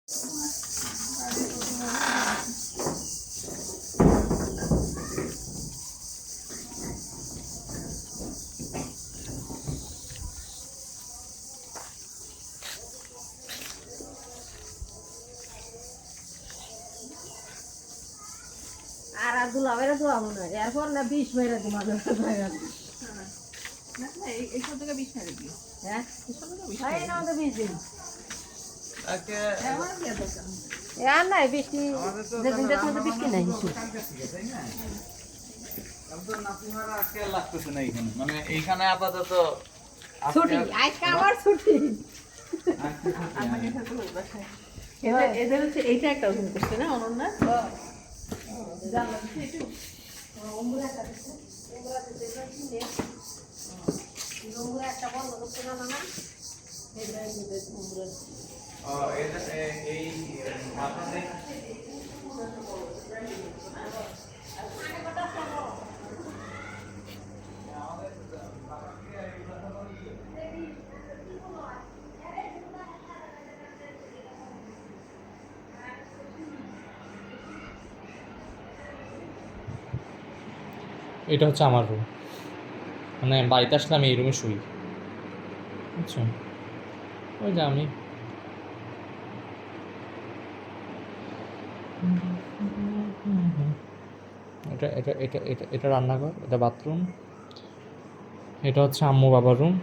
আর দুলাবের দোয়া মনে হয় এরপর না 20 মেরে তোমাদের এইসব থেকে 20 মেরে দিই। হ্যাঁ এইসব থেকে 20 এই না আমাদের 20 দিন আজকে আমার কি দরকার? আর নাই বৃষ্টি যেদিন দেখো তো বৃষ্টি নাই কিছু নাতিমারা আজকে লাগতেছে না এখানে, মানে এইখানে আপাতত ছুটি আজকে আমার ছুটি আমাকে সাথে বাসায় এদের হচ্ছে এইটা একটা ওজন করছে না অনন্যা জানলা দিছে একটু ওমরা কাটছে ওমরা দিতে গেছে ওমরা একটা বন্ধ করতে না না এটা দিতে ওমরা এই আপনাদের এটা হচ্ছে আমার রুম, মানে বাড়িতে আসলে আমি এই রুমে শুই, বুঝছো? ওই যে আমি এটা এটা এটা এটা এটা রান্নাঘর, এটা বাথরুম, এটা হচ্ছে আম্মু বাবার রুম।